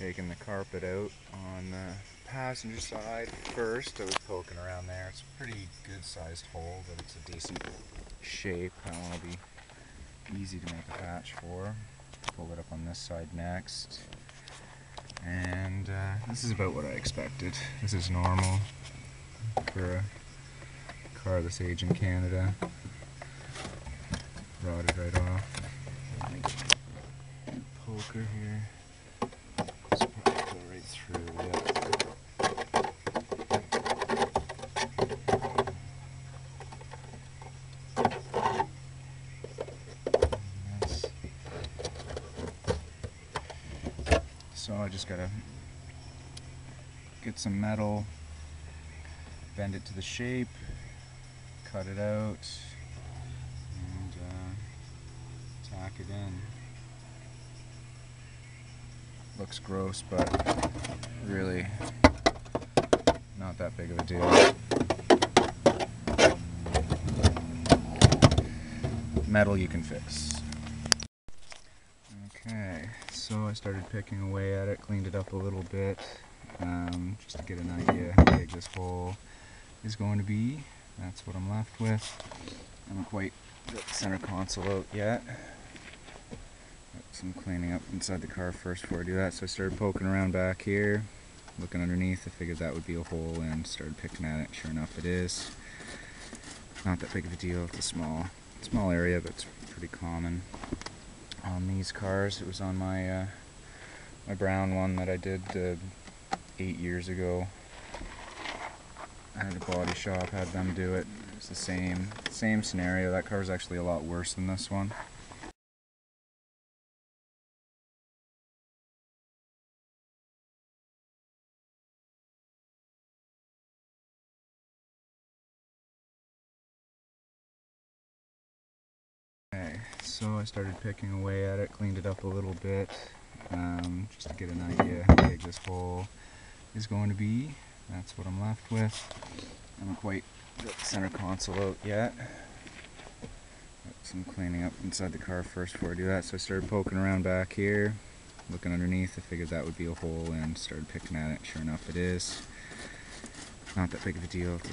Taking the carpet out on the passenger side first. I was poking around there. It's a pretty good sized hole, but it's a decent shape. That one will be easy to make a patch for. Pull it up on this side next. And this is about what I expected. This is normal for a car this age in Canada. Rotted right off. Poker here. This will probably go right through, So I just gotta get some metal, bend it to the shape, cut it out, and tack it in. Looks gross, but really not that big of a deal. Metal you can fix. Okay, so I started picking away at it, cleaned it up a little bit, just to get an idea how big this hole is going to be. That's what I'm left with. I haven't quite got the center console out yet. Got some cleaning up inside the car first before I do that. So I started poking around back here, looking underneath. I figured that would be a hole and started picking at it. Sure enough it is. Not that big of a deal. It's a small area, but it's pretty common on these cars. It was on my my brown one that I did 8 years ago. I had a body shop, had them do it. It's the same scenario. That car is actually a lot worse than this one. Okay, so I started picking away at it, cleaned it up a little bit, just to get an idea how big this hole is going to be. That's what I'm left with. I haven't quite got the center console out yet. Got some cleaning up inside the car first before I do that. So I started poking around back here, looking underneath. I figured that would be a hole and started picking at it. Sure enough it is. Not that big of a deal. It's a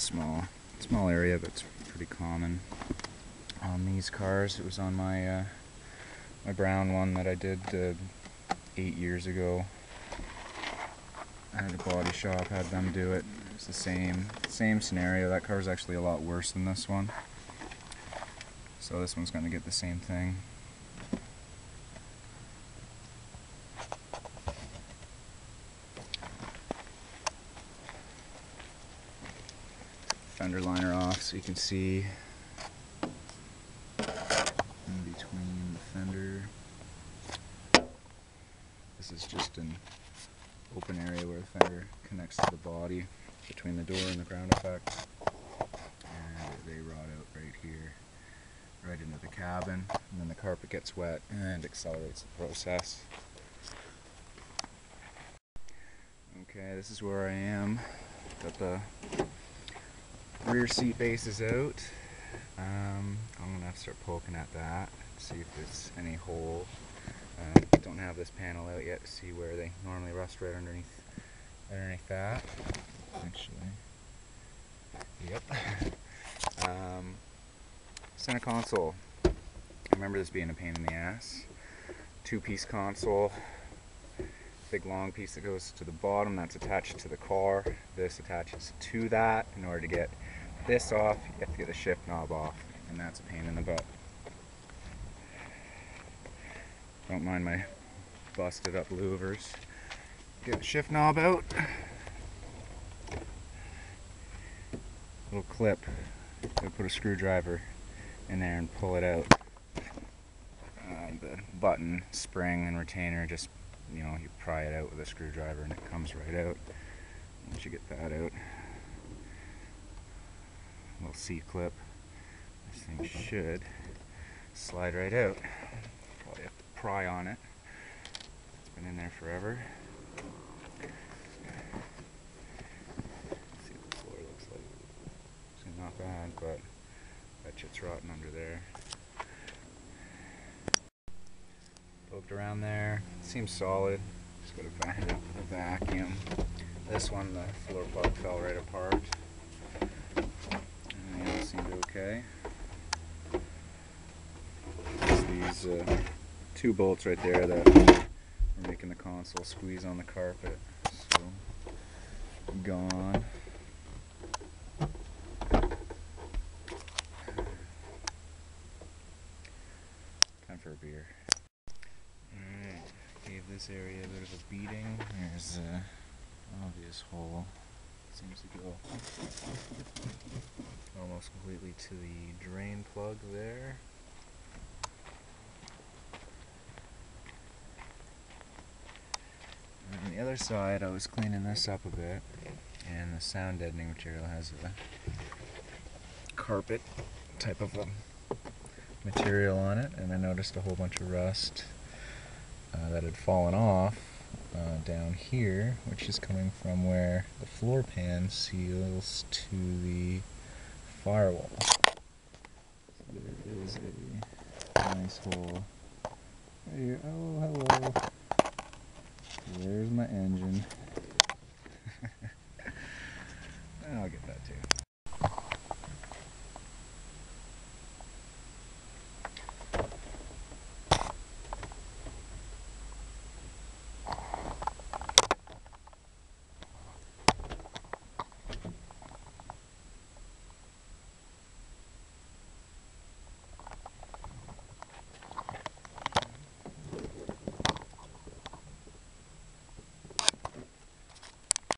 small area, but it's pretty common on these cars. It was on my my brown one that I did 8 years ago. I had a body shop, had them do it. It's the same scenario. That car is actually a lot worse than this one. So this one's going to get the same thing. Fender liner off so you can see in between the fender. This is just an open area where the fender connects to the body between the door and the ground effect. And they rot out right here, right into the cabin, and then the carpet gets wet and accelerates the process. Okay, this is where I am. Got the rear seat bases out. I'm gonna have to start poking at that, see if there's any hole. Don't have this panel out yet to see where they normally rust right underneath that. Actually, yep. Center console. I remember this being a pain in the ass. Two-piece console. Big long piece that goes to the bottom that's attached to the car. This attaches to that. In order to get this off, you have to get the shift knob off, and that's a pain in the butt. Don't mind my busted up louvers. Get the shift knob out. Little clip. You'll put a screwdriver in there and pull it out. The button, spring, and retainer, just, you pry it out with a screwdriver and it comes right out. Once you get that out, little C-clip. This thing should slide right out. Probably have to pry on it. It's been in there forever. See what the floor looks like. It's not bad, but that shit's rotten under there. Poked around there. Seems solid. Just bit of a vacuum. This one, the floor plug fell right apart. And the others seemed okay. There's these 2 bolts right there that are making the console squeeze on the carpet. So, gone. Time for a beer. Alright, gave this area a bit of a beating. There's an obvious hole. Seems to go almost completely to the drain plug there. And on the other side, I was cleaning this up a bit, and the sound deadening material has a carpet type of a material on it, and I noticed a whole bunch of rust that had fallen off down here, which is coming from where the floor pan seals to the firewall. So there is a nice hole right here. Oh, hello. There's my engine.